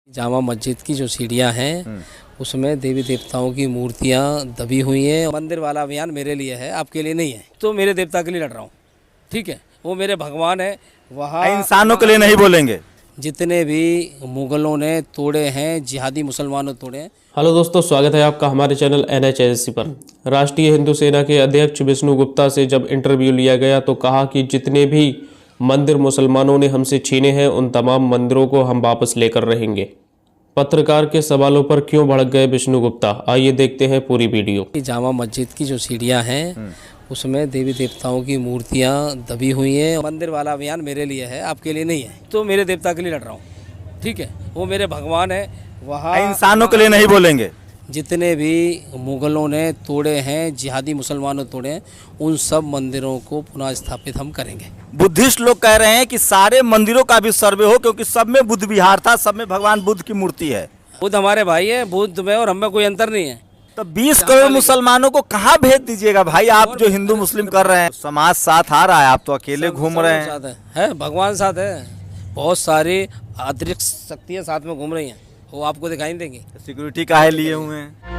जामा मस्जिद की जो सीढ़ियाँ हैं उसमें देवी देवताओं की मूर्तियाँ दबी हुई हैं। मंदिर वाला अभियान मेरे लिए है, आपके लिए नहीं है। तो मेरे देवता के लिए लड़ रहा हूँ, ठीक है। वो मेरे भगवान है। वहाँ इंसानों के लिए नहीं बोलेंगे। जितने भी मुगलों ने तोड़े हैं, जिहादी मुसलमानों तोड़े हैं। हेलो दोस्तों, स्वागत है आपका हमारे चैनल NHSC पर। राष्ट्रीय हिंदू सेना के अध्यक्ष विष्णु गुप्ता से जब इंटरव्यू लिया गया तो कहा कि जितने भी मंदिर मुसलमानों ने हमसे छीने हैं उन तमाम मंदिरों को हम वापस लेकर रहेंगे। पत्रकार के सवालों पर क्यों भड़क गए विष्णु गुप्ता, आइए देखते हैं पूरी वीडियो। जामा मस्जिद की जो सीढ़ियाँ हैं उसमें देवी देवताओं की मूर्तियाँ दबी हुई हैं। मंदिर वाला अभियान मेरे लिए है, आपके लिए नहीं है। तो मेरे देवता के लिए लड़ रहा हूँ, ठीक है। वो मेरे भगवान है। वहाँ इंसानों के लिए नहीं बोलेंगे। जितने भी मुगलों ने तोड़े हैं, जिहादी मुसलमानों तोड़े हैं, उन सब मंदिरों को पुनः स्थापित हम करेंगे। बुद्धिस्ट लोग कह रहे हैं कि सारे मंदिरों का भी सर्वे हो, क्योंकि सब में बुद्ध विहार था, सब में भगवान बुद्ध की मूर्ति है। बुद्ध हमारे भाई है, बुद्ध में और हम में कोई अंतर नहीं है। तो 20 करोड़ मुसलमानों को कहाँ भेज दीजिएगा भाई? आप जो हिंदू मुस्लिम कर रहे हैं, समाज साथ आ रहा है, आप तो अकेले घूम रहे हैं। साथ है, भगवान साथ है। बहुत सारी अतिरिक्त शक्तियाँ साथ में घूम रही हैं, वो आपको दिखाई नहीं देंगी। सिक्योरिटी काहे लिए हुए हैं?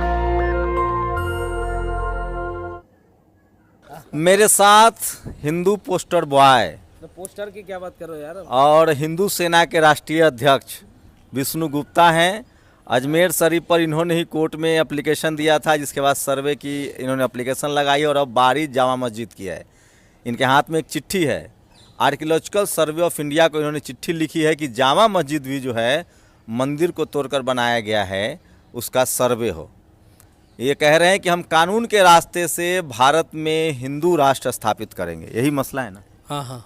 मेरे साथ हिंदू पोस्टर बॉय तो पोस्टर की क्या बात कर रहे हो यार? और हिंदू सेना के राष्ट्रीय अध्यक्ष विष्णु गुप्ता हैं। अजमेर शरीफ पर इन्होंने ही कोर्ट में एप्लीकेशन दिया था, जिसके बाद सर्वे की इन्होंने एप्लीकेशन लगाई और अब बारी जामा मस्जिद की है। इनके हाथ में एक चिट्ठी है, आर्कियोलॉजिकल सर्वे ऑफ इंडिया को इन्होंने चिट्ठी लिखी है कि जामा मस्जिद भी जो है मंदिर को तोड़कर बनाया गया है, उसका सर्वे हो। ये कह रहे हैं कि हम कानून के रास्ते से भारत में हिंदू राष्ट्र स्थापित करेंगे। यही मसला है ना? हाँ हाँ,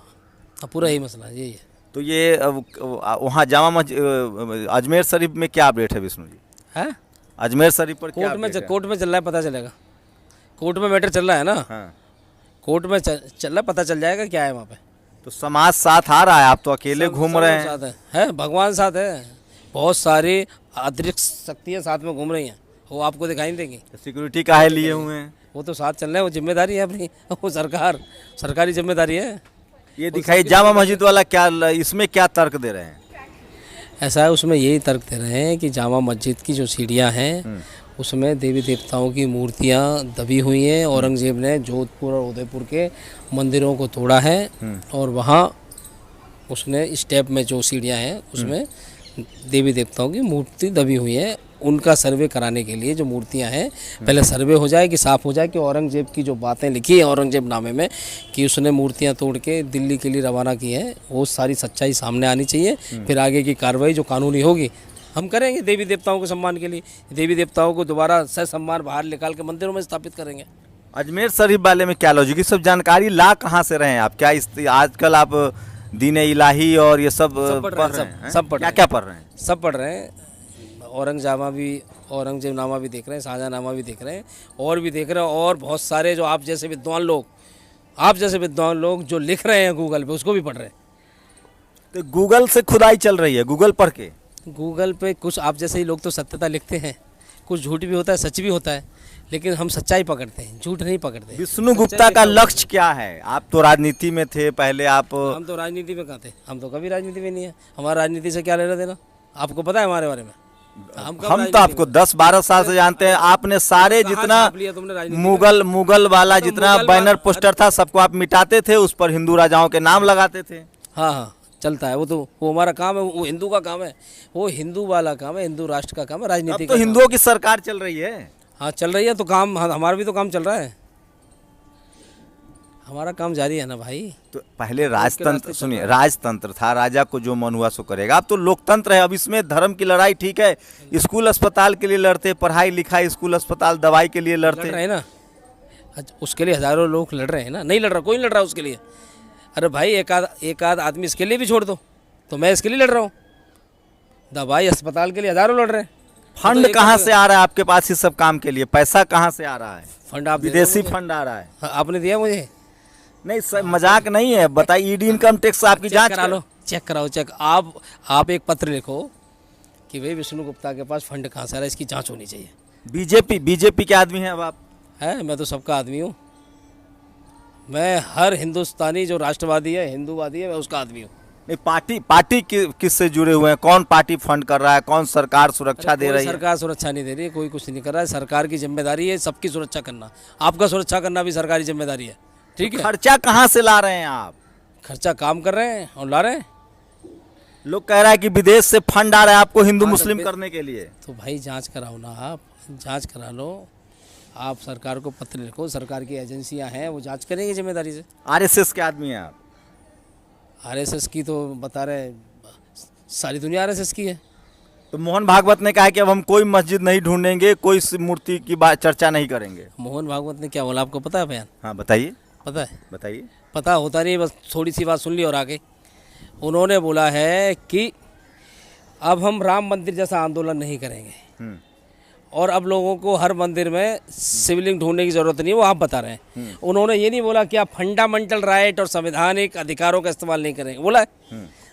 पूरा यही मसला है, यही है। तो ये वहाँ जामा मस्जिद अजमेर शरीफ में क्या अपडेट है विष्णु जी? है अजमेर शरीफ पर क्या कोर्ट में update है? कोर्ट में चल रहा है, पता चलेगा। कोर्ट में मैटर चल रहा है ना? हाँ। कोर्ट में चल रहा है, पता चल जाएगा क्या है वहाँ पे। तो समाज साथ आ रहा है, आप तो अकेले घूम रहे हैं। साथ है, भगवान साथ है। बहुत सारी अतिरिक्त शक्तियाँ साथ में घूम रही हैं, वो आपको दिखाई नहीं देंगी। सिक्योरिटी काहे लिए हुए हैं? वो तो साथ चल रहे हैं, वो जिम्मेदारी है अपनी, वो सरकारी जिम्मेदारी है। ये दिखाई जामा मस्जिद वाला क्या, इसमें क्या तर्क दे रहे हैं? ऐसा है, उसमें यही तर्क दे रहे हैं कि जामा मस्जिद की जो सीढ़ियाँ हैं उसमें देवी देवताओं की मूर्तियाँ दबी हुई हैं। औरंगजेब ने जोधपुर और उदयपुर के मंदिरों को तोड़ा है और वहाँ उसने स्टेप में जो सीढ़ियाँ हैं उसमें देवी देवताओं की मूर्ति दबी हुई है। उनका सर्वे कराने के लिए जो मूर्तियां हैं, पहले सर्वे हो जाए कि साफ़ हो जाए कि औरंगजेब की जो बातें लिखी है औरंगजेब नामे में कि उसने मूर्तियां तोड़ के दिल्ली के लिए रवाना की है, वो सारी सच्चाई सामने आनी चाहिए। फिर आगे की कार्रवाई जो कानूनी होगी हम करेंगे। देवी देवताओं के सम्मान के लिए देवी देवताओं को दोबारा ससम्मान बाहर निकाल के मंदिरों में स्थापित करेंगे। अजमेर शरीफ वाले में क्या लॉजिक? ये सब जानकारी ला कहाँ से रहे हैं आप? क्या इस आजकल आप दीन इलाही और ये सब पढ़ रहे हैं? सब पढ़ रहे हैं। क्या पढ़ रहे हैं? सब पढ़ रहे हैं। औरंगजेब नामा भी देख रहे हैं, शाहजहाँ नामा भी देख रहे हैं, और भी देख रहे हैं। और बहुत सारे जो आप जैसे विद्वान लोग जो लिख रहे हैं गूगल पे, उसको भी पढ़ रहे हैं। तो गूगल से खुदाई चल रही है, गूगल पढ़ के। गूगल पे कुछ आप जैसे ही लोग तो सत्यता लिखते हैं, कुछ झूठ भी होता है, सच भी होता है, लेकिन हम सच्चाई पकड़ते हैं, झूठ नहीं पकड़ते। विष्णु गुप्ता का लक्ष्य क्या है? आप तो राजनीति में थे पहले, आप। हम तो राजनीति में कहाँ थे? हम तो कभी राजनीति में नहीं है। हमारा राजनीति से क्या लेना देना? आपको पता है हमारे बारे में? हम तो आपको 10-12 साल से जानते हैं। आपने सारे जितना मुगल वाला जितना बैनर पोस्टर था सबको आप मिटाते थे, उस पर हिंदू राजाओं के नाम लगाते थे। हाँ हाँ, चलता है वो हमारा काम है, वो हिंदू का काम है, वो हिंदू वाला काम है, हिंदू राष्ट्र का काम है। राजनीति तो हिंदुओं की सरकार चल रही है। हाँ चल रही है, तो काम हमारा भी तो काम चल रहा है, हमारा काम जारी है ना भाई। तो पहले राजतंत्र, सुनिए, राजतंत्र था, राजा को जो मन हुआ सो करेगा। अब तो लोकतंत्र है। अब इसमें धर्म की लड़ाई ठीक है, स्कूल अस्पताल के लिए लड़ते, पढ़ाई लिखाई, स्कूल अस्पताल, दवाई के लिए लड़ते रहे ना। उसके लिए हजारों लोग लड़ रहे हैं ना। नहीं लड़ रहा, कोई नहीं लड़ रहा उसके लिए। अरे भाई एक आध आदमी इसके लिए भी छोड़ दो, तो मैं इसके लिए लड़ रहा हूँ। दवाई अस्पताल के लिए हजारों लड़ रहे हैं। फंड कहाँ से आ रहा है आपके पास इस सब काम के लिए? पैसा कहाँ से आ रहा है? फंड आप विदेशी फंड आ रहा है। आपने दिया मुझे? नहीं सर, मजाक नहीं है, बताइए। ईडी इनकम टैक्स आपकी जांच करा लो, चेक कराओ, चेक। आप एक पत्र लिखो कि भाई विष्णु गुप्ता के पास फंड कहाँ से आ रहा है, इसकी जांच होनी चाहिए। बीजेपी के आदमी हैं अब आप? है, मैं तो सबका आदमी हूँ। मैं हर हिंदुस्तानी जो राष्ट्रवादी है, हिंदूवादी है, मैं उसका आदमी हूँ। नहीं, पार्टी किससे जुड़े हुए हैं? कौन पार्टी फंड कर रहा है? कौन सरकार सुरक्षा दे कोई रही है? सरकार सुरक्षा नहीं दे रही है, कोई कुछ नहीं कर रहा है। सरकार की जिम्मेदारी है सबकी सुरक्षा करना, आपका सुरक्षा करना भी सरकारी जिम्मेदारी है। ठीक है, खर्चा कहाँ से ला रहे हैं आप? खर्चा काम कर रहे हैं और ला रहे हैं। लोग कह रहा है कि विदेश से फंड आ रहा है आपको हिंदू मुस्लिम करने के लिए। तो भाई जांच कराओ ना, आप जांच करा लो। आप सरकार को पत्र लिखो, सरकार की एजेंसियां हैं वो जांच करेंगी जिम्मेदारी से। आरएसएस के आदमी हैं आप? आरएसएस की तो बता रहे सारी दुनिया आरएसएस की है। तो मोहन भागवत ने कहा कि अब हम कोई मस्जिद नहीं ढूंढेंगे, कोई मूर्ति की बात चर्चा नहीं करेंगे। मोहन भागवत ने क्या बोला आपको पता है बयान? हाँ बताइए, पता है? बताइए। पता होता नहीं, बस थोड़ी सी बात सुन ली और आगे। उन्होंने बोला है कि अब हम राम मंदिर जैसा आंदोलन नहीं करेंगे और अब लोगों को हर मंदिर में शिवलिंग ढूंढने की ज़रूरत नहीं है, वो आप बता रहे हैं। उन्होंने ये नहीं बोला कि आप फंडामेंटल राइट और संवैधानिक अधिकारों का इस्तेमाल नहीं करेंगे, बोला है।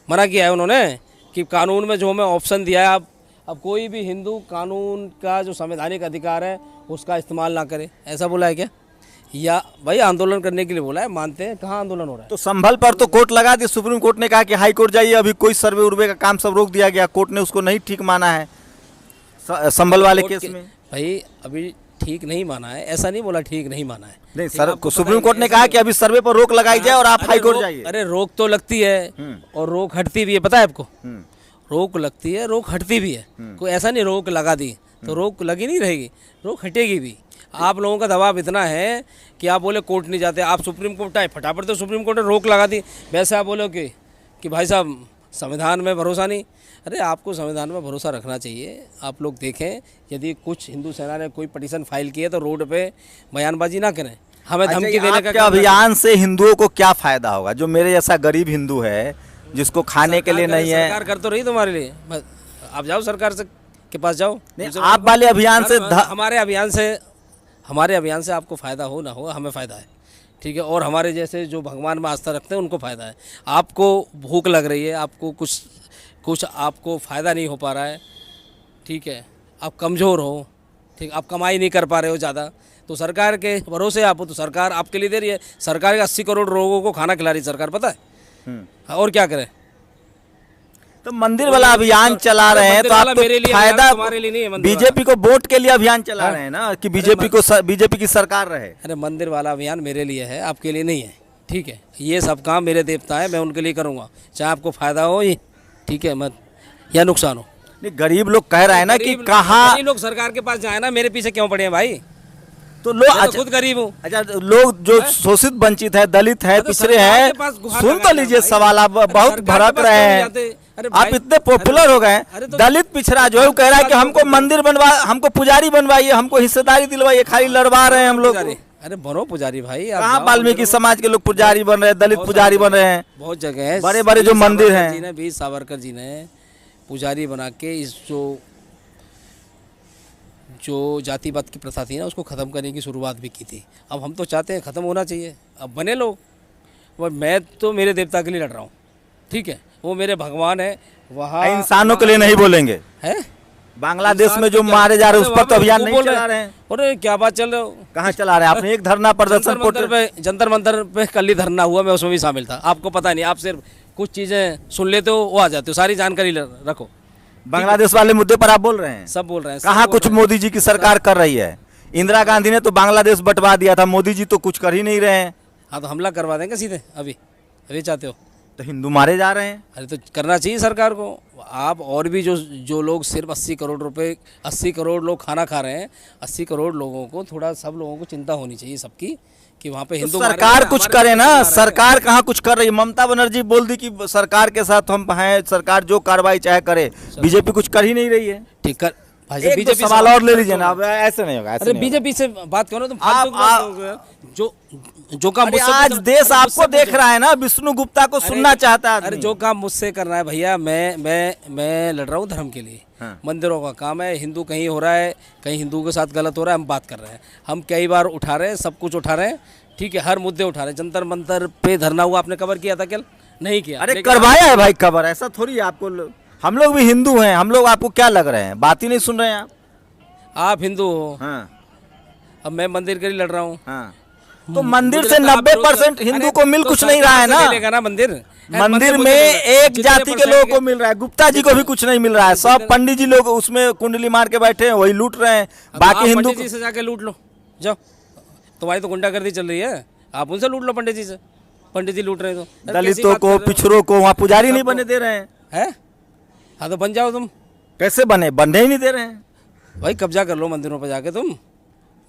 मना किया है उन्होंने कि कानून में जो हमें ऑप्शन दिया है, अब कोई भी हिंदू कानून का जो संवैधानिक अधिकार है उसका इस्तेमाल ना करे, ऐसा बोला है क्या? या भाई आंदोलन करने के लिए बोला है, मानते हैं। कहाँ आंदोलन हो रहा है? तो संभल पर तो कोर्ट लगा दी, सुप्रीम कोर्ट ने कहा कि हाई कोर्ट जाइए, अभी कोई सर्वे उर्वे का काम सब रोक दिया गया, कोर्ट ने उसको नहीं ठीक माना है संभल वाले केस में। भाई अभी ठीक नहीं माना है, ऐसा नहीं बोला ठीक नहीं माना है। नहीं सर, सुप्रीम कोर्ट ने कहा कि अभी सर्वे पर रोक लगाई जाए और आप हाई कोर्ट जाइए। अरे रोक तो लगती है और रोक हटती भी है, पता है आपको? रोक लगती है, रोक हटती भी है। कोई ऐसा नहीं रोक लगा दी तो रोक लगी नहीं रहेगी, रोक हटेगी भी। आप लोगों का दबाव इतना है कि आप बोले कोर्ट नहीं जाते, आप सुप्रीम कोर्ट आए, फटाफट तो सुप्रीम कोर्ट ने रोक लगा दी। वैसे आप बोलो कि भाई साहब संविधान में भरोसा नहीं। अरे आपको संविधान में भरोसा रखना चाहिए। आप लोग देखें, यदि कुछ हिंदू सेना ने कोई पटिशन फाइल की है तो रोड पे बयानबाजी ना करें, हमें धमकी देने का। अभियान से हिंदुओं को क्या फायदा होगा? जो मेरे जैसा गरीब हिंदू है जिसको खाने के लिए नहीं है। सरकार कर तो रही तुम्हारे लिए, आप जाओ सरकार से के पास जाओ। आप वाले अभियान से हमारे अभियान से आपको फ़ायदा हो ना हो, हमें फ़ायदा है। ठीक है, और हमारे जैसे जो भगवान में आस्था रखते हैं उनको फ़ायदा है। आपको भूख लग रही है, आपको कुछ आपको फ़ायदा नहीं हो पा रहा है, ठीक है, आप कमज़ोर हो, ठीक, आप कमाई नहीं कर पा रहे हो ज़्यादा, तो सरकार के भरोसे आप हो तो सरकार आपके लिए दे रही है। सरकार के 80 करोड़ लोगों को खाना खिला रही सरकार, पता है? और क्या करें? तो मंदिर वाला अभियान चला रहे हैं तो आप तो फायदा बीजेपी को वोट के लिए अभियान चला रहे हैं ना, कि बीजेपी की सरकार रहे। अरे मंदिर वाला अभियान मेरे लिए है, आपके लिए नहीं है। ठीक है, ये सब काम मेरे देवता है, मैं उनके लिए करूँगा, चाहे आपको फ़ायदा हो ये, ठीक है, मत या नुकसान हो। नहीं, गरीब लोग कह रहे हैं ना कि कहाँ लोग सरकार के पास जाए ना, मेरे पीछे क्यों पड़े हैं भाई? तो लोग मैं तो खुद गरीब हूँ। अच्छा, लोग जो शोषित वंचित है, दलित है, पिछड़े हैं, सुन तो लीजिए सवाल। आप बहुत भड़क रहे हैं, आप इतने पॉपुलर हो गए। दलित पिछड़ा जो है वो कह रहा है कि हमको मंदिर हमको पुजारी बनवाइए, हमको हिस्सेदारी दिलवाइए, खाली लड़वा रहे हैं हम लोग। अरे बनो पुजारी भाई, कहाँ वाल्मीकि समाज के लोग पुजारी बन रहे हैं, दलित पुजारी बन रहे हैं, बहुत जगह है। बड़े बड़े जो मंदिर हैं, वीर सावरकर जी ने पुजारी बना के इस जो जातिवाद की प्रथा थी ना उसको ख़त्म करने की शुरुआत भी की थी। अब हम तो चाहते हैं ख़त्म होना चाहिए, अब बने लोग। और मैं तो मेरे देवता के लिए लड़ रहा हूँ, ठीक है, वो मेरे भगवान है। वहाँ इंसानों के लिए नहीं बोलेंगे है। बांग्लादेश में जो मारे जा रहे हैं उस पर तो अभियान नहीं चला रहे हैं। अरे क्या बात चल रहे हो? कहाँ चला रहे हैं? आपने एक धरना प्रदर्शन जंतर मंतर पे कल ही धरना हुआ, मैं उसमें भी शामिल था। आपको पता नहीं, आप सिर्फ कुछ चीज़ें सुन लेते हो, वो आ जाते हो, सारी जानकारी रखो। बांग्लादेश वाले मुद्दे पर आप बोल रहे हैं? सब बोल रहे हैं। कहाँ कुछ मोदी जी की सरकार कर रही है? इंदिरा गांधी ने तो बांग्लादेश बंटवा दिया था, मोदी जी तो कुछ कर ही नहीं रहे हैं। हाँ तो हमला करवा देंगे सीधे, अभी चाहते हो तो हिंदू मारे जा रहे हैं। अरे तो करना चाहिए सरकार को। आप और भी जो लोग सिर्फ 80 करोड़ रुपए, 80 करोड़ लोग खाना खा रहे हैं, 80 करोड़ लोगों को थोड़ा, सब लोगों को चिंता होनी चाहिए सबकी कि वहाँ पे हिंदू। सरकार कुछ करे ना, सरकार कहाँ कुछ कर रही है? ममता बनर्जी बोल दी कि सरकार के साथ हम हैं, सरकार जो कार्रवाई चाहे करे। बीजेपी कुछ कर ही नहीं रही है। ठीक कर भाई, बीजेपी सवाल और ले लीजिए ना, अब ऐसे नहीं होगा। अरे बीजेपी से बात करो तुम, जो काम आज देश आपको देख रहा है ना, विष्णु गुप्ता को सुनना चाहता है। अरे जो काम मुझसे करना है भैया, मैं लड़ रहा हूँ धर्म के लिए। मंदिरों का काम है, हिंदू कहीं हो रहा है, कहीं हिंदू के साथ गलत हो रहा है, हम बात कर रहे हैं। हम कई बार उठा रहे हैं, सब कुछ उठा रहे हैं, ठीक है, हर मुद्दे उठा रहे हैं। जंतर मंतर पे धरना हुआ, आपने कवर किया था क्या? नहीं किया। अरे करवाया है भाई कवर, ऐसा थोड़ी है। आपको, हम लोग भी हिंदू हैं, हम लोग आपको क्या लग रहे हैं? बात ही नहीं सुन रहे हैं आप हिंदू हो। हाँ। अब मैं मंदिर के लिए लड़ रहा हूँ। हाँ। तो मंदिर से 90% हिंदू को मिल कुछ नहीं रहा है ना। लेगा ना मंदिर, मंदिर में एक जाति के लोगों को मिल रहा है, गुप्ता जी को भी कुछ नहीं मिल रहा है। सब पंडित जी लोग उसमें कुंडली मार के बैठे हैं, वही लूट रहे हैं। बाकी हिंदू पंडित जी से जाके लूट लो, जाओ। तुम्हारी तो गुंडागर्दी चल रही है, आप उनसे लूट लो पंडित जी से। पंडित जी लूट रहे हैं तो दलितों को, पिछड़ों को वहाँ पुजारी नहीं बने दे रहे हैं। हाँ तो बन जाओ तुम। कैसे बनने ही नहीं दे रहे हैं भाई कब्जा कर लो मंदिरों पर जाके तुम,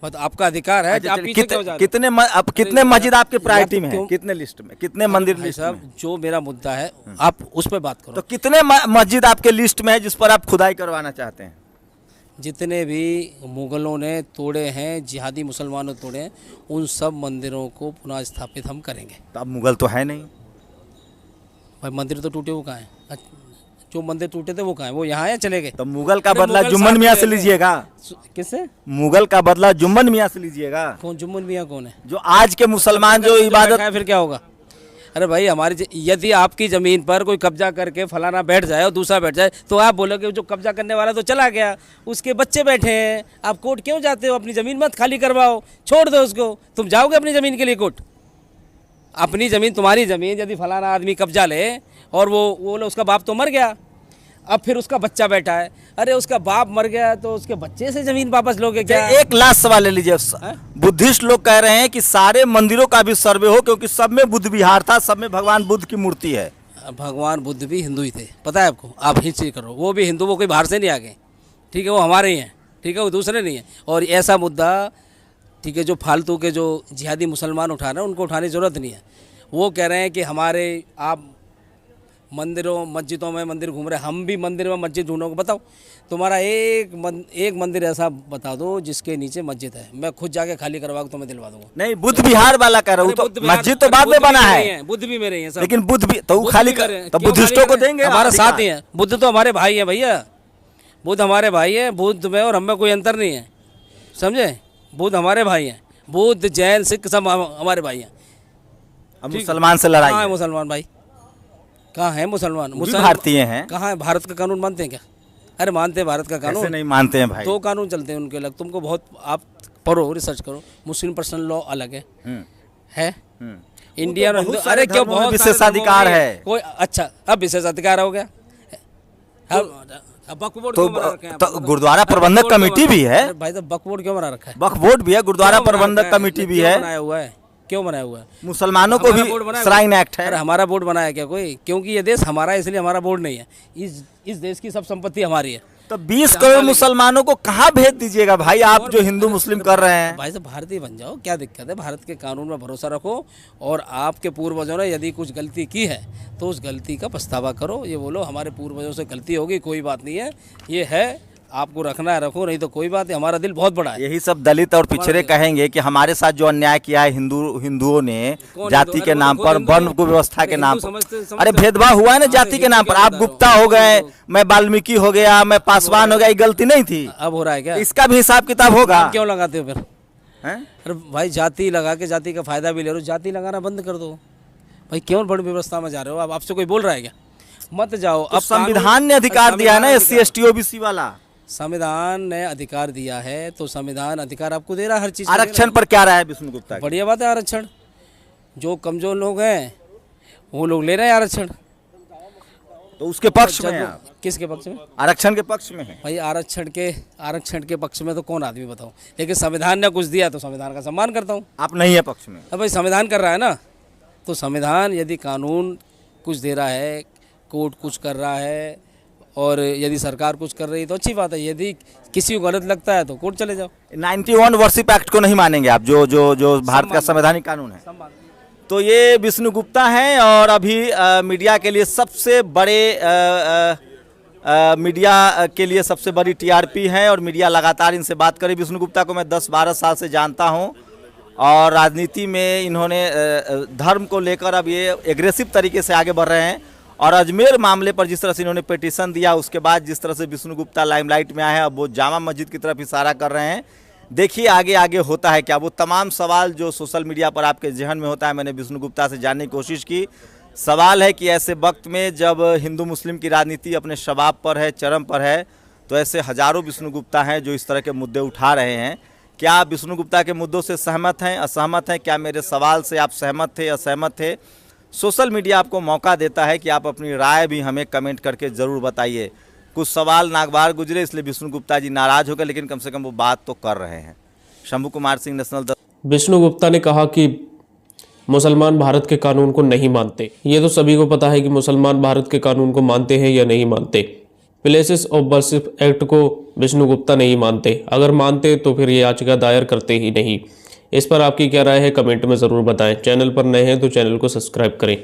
मतलब आपका अधिकार है। आप पीछे क्यों जा रहे हो? कितने मस्जिद आपके प्रायोरिटी में है? क्यों? कितने लिस्ट में, कितने मंदिर भाई लिस्ट साहब में? जो मेरा मुद्दा है आप उस पर बात करो। तो कितने मस्जिद आपके लिस्ट में है जिस पर आप खुदाई करवाना चाहते हैं? जितने भी मुगलों ने तोड़े हैं, जिहादी मुसलमानों तोड़े हैं, उन सब मंदिरों को पुनः स्थापित हम करेंगे। तो अब मुगल तो है नहीं। भाई मंदिर तो टूटे वो कहाँ हैं? जो मंदिर टूटे थे वो कहाँ हैं? वो यहाँ है, चले गए। तो मुगल का अरे बदला मुगल जुम्मन साथ मियाँ में से रहते लीजिएगा। किससे? मुगल का बदला जुम्मन मियाँ से लीजिएगा। कौन जुम्मन मियाँ कौन है? जो आज के मुसलमान जो इबादत, फिर क्या होगा? अरे भाई हमारी यदि आपकी ज़मीन पर कोई कब्जा करके फलाना बैठ जाए और दूसरा बैठ जाए तो आप बोलोगे जो कब्जा करने वाला तो चला गया, उसके बच्चे बैठे हैं, आप कोर्ट क्यों जाते हो? अपनी ज़मीन मत खाली करवाओ, छोड़ दो उसको। तुम जाओगे अपनी ज़मीन के लिए कोर्ट? अपनी ज़मीन, तुम्हारी ज़मीन यदि फलाना आदमी कब्जा ले और वो उसका बाप तो मर गया, अब फिर उसका बच्चा बैठा है, अरे उसका बाप मर गया तो उसके बच्चे से ज़मीन वापस लोगे क्या? एक लास्ट सवाल ले लीजिए। बुद्धिस्ट लोग कह रहे हैं कि सारे मंदिरों का भी सर्वे हो, क्योंकि सब में बुद्ध विहार था, सब में भगवान बुद्ध की मूर्ति है। भगवान बुद्ध भी हिंदू ही थे, पता है आपको? आप हिंसी करो, वो भी हिंदू, वो कोई बाहर से नहीं आ गए, ठीक है? वो हमारे ही हैं, ठीक है? वो दूसरे नहीं हैं। और ऐसा मुद्दा, ठीक है, जो फालतू के जो जिहादी मुसलमान उठा रहे हैं उनको उठाने की ज़रूरत नहीं है। वो कह रहे हैं कि हमारे आप मंदिरों मस्जिदों में मंदिर घूम रहे हैं, हम भी मंदिर में मस्जिद ढूंढोगे। बताओ तुम्हारा एक मंदिर ऐसा बता दो जिसके नीचे मस्जिद है, मैं खुद जाके खाली करवा के तुम्हें दिलवा दूंगा। नहीं, बुद्ध विहार वाला कह रहा हूँ, तो मस्जिद तो बाद में बना है, बुद्ध भी मेरे हैं सब, लेकिन बुद्ध भी तो खाली कर, तो बुद्धिस्टों को देंगे, हमारा साथ ही है। बुद्ध तो हमारे भाई है भैया, बुद्ध हमारे भाई है। बुद्ध में और हम में कोई अंतर नहीं है, समझे? बुद्ध हमारे भाई हैं, बुद्ध जैन सिख सब हमारे भाई हैं। अब मुसलमान से लड़ाई कहाँ है है। मुसलमान भाई? कहाँ है मुसलमान? भारतीय हैं। कहाँ है? भारत का कानून मानते हैं क्या? अरे मानते हैं भारत का ऐसे कानून? नहीं मानते हैं भाई। दो कानून चलते हैं उनके अलग। तुमको बहुत, आप पढ़ो, रिसर्च करो। मुस्लिम पर्सनल लॉ अलग है इंडियन बहुत हिंदू। सारे अरे क्यों? धर्मों में बहुत विशेषाधिकार है। कोई अच्छा, अब विशेषाधिकार हो गया। वक्फ बोर्ड क्यों बना रखे हैं? तो गुरुद्वारा प्रबंधक कमेटी भी है भाई, तो वक्फ बोर्ड क्यों बना रखा है? वक्फ बोर्ड भी है, गुरुद्वारा प्रबंधक कमेटी भी है। बनाया हुआ है, क्यों बनाया हुआ है? मुसलमानों को भी श्राइन एक्ट है। अरे हमारा बोर्ड बनाया क्या कोई? क्योंकि ये देश हमारा है, इसलिए हमारा बोर्ड नहीं है। इस देश की सब संपत्ति हमारी है। तो 20 करोड़ मुसलमानों को कहाँ भेज दीजिएगा भाई, आप जो हिंदू मुस्लिम कर रहे हैं? भाई साहब भारतीय बन जाओ, क्या दिक्कत है? भारत के कानून में भरोसा रखो, और आपके पूर्वजों ने यदि कुछ गलती की है तो उस गलती का पछतावा करो। ये बोलो हमारे पूर्वजों से गलती होगी, कोई बात नहीं है, ये है, आपको रखना है रखो, नहीं तो कोई बात नहीं। हमारा दिल बहुत बड़ा है। यही सब दलित और पिछड़े कहेंगे कि हमारे साथ जो अन्याय किया है हिंदुओं ने जाति के नाम पर, वर्ण को व्यवस्था के नाम पर। अरे भेदभाव हुआ है ना जाति के नाम पर। आप गुप्ता हो गए, मैं वाल्मीकि हो गया, मैं पासवान हो गया, ये गलती नहीं थी। अब हो रहा है क्या? इसका भी हिसाब किताब होगा। क्यों लगाते हो फिर? हैं? अरे भाई जाति लगा के जाति का फायदा भी ले रहे हो, जाति लगाना बंद कर दो भाई। क्यों बड़ी व्यवस्था में जा रहे हो? अब आपसे कोई बोल रहा है क्या? मत जाओ। अब संविधान ने अधिकार दिया है ना, SC ST OBC वाला। संविधान ने अधिकार दिया है तो संविधान अधिकार आपको दे रहा है हर चीज। आरक्षण पर क्या राय है विष्णु गुप्ता की? बढ़िया बात है आरक्षण। जो कमजोर लोग हैं वो लोग ले रहे हैं आरक्षण, तो उसके पक्ष में है आप? किसके पक्ष में? आरक्षण के पक्ष में है भाई। आरक्षण के पक्ष में तो कौन आदमी बताओ, लेकिन संविधान ने कुछ दिया तो संविधान का सम्मान करता हूँ। आप नहीं है पक्ष में? अब भाई संविधान कर रहा है ना, तो संविधान यदि कानून कुछ दे रहा है, कोर्ट कुछ कर रहा है, और यदि सरकार कुछ कर रही है तो अच्छी बात है। यदि किसी को गलत लगता है तो कोर्ट चले जाओ। 91 वर्शिप एक्ट को नहीं मानेंगे आप, जो भारत का संवैधानिक कानून है? तो ये विष्णु गुप्ता हैं, और अभी मीडिया के लिए सबसे बड़े मीडिया के लिए सबसे बड़ी TRP है, और मीडिया लगातार इनसे बात करे। विष्णु गुप्ता को मैं 10-12 साल से जानता हूँ, और राजनीति में इन्होंने धर्म को लेकर अब ये एग्रेसिव तरीके से आगे बढ़ रहे हैं। और अजमेर मामले पर जिस तरह से इन्होंने पिटीशन दिया, उसके बाद जिस तरह से विष्णु गुप्ता लाइमलाइट में आए हैं, अब वो जामा मस्जिद की तरफ इशारा कर रहे हैं। देखिए आगे आगे होता है क्या। वो तमाम सवाल जो सोशल मीडिया पर आपके जहन में होता है, मैंने विष्णु गुप्ता से जानने की कोशिश की। सवाल है कि ऐसे वक्त में जब हिंदू मुस्लिम की राजनीति अपने शबाब पर है, चरम पर है, तो ऐसे हजारों विष्णु गुप्ता हैं जो इस तरह के मुद्दे उठा रहे हैं। क्या आप विष्णु गुप्ता के मुद्दों से सहमत हैं, असहमत हैं? क्या मेरे सवाल से आप सहमत थे, असहमत थे? सोशल मीडिया आपको मौका देता है कि आप अपनी राय भी हमें कमेंट करके ज़रूर बताइए। कुछ सवाल नागवार गुजरे इसलिए विष्णु गुप्ता जी नाराज़ हो गए, लेकिन कम से कम वो बात तो कर रहे हैं। शंभू कुमार सिंह, नेशनल 10। विष्णु गुप्ता ने कहा कि मुसलमान भारत के कानून को नहीं मानते। ये तो सभी को पता है कि मुसलमान भारत के कानून को मानते हैं या नहीं मानते। प्लेसेस ऑफ वर्शिप एक्ट को विष्णु गुप्ता नहीं मानते। अगर मानते तो फिर ये याचिका दायर करते ही नहीं। इस पर आपकी क्या राय है कमेंट में ज़रूर बताएं। चैनल पर नए हैं तो चैनल को सब्सक्राइब करें।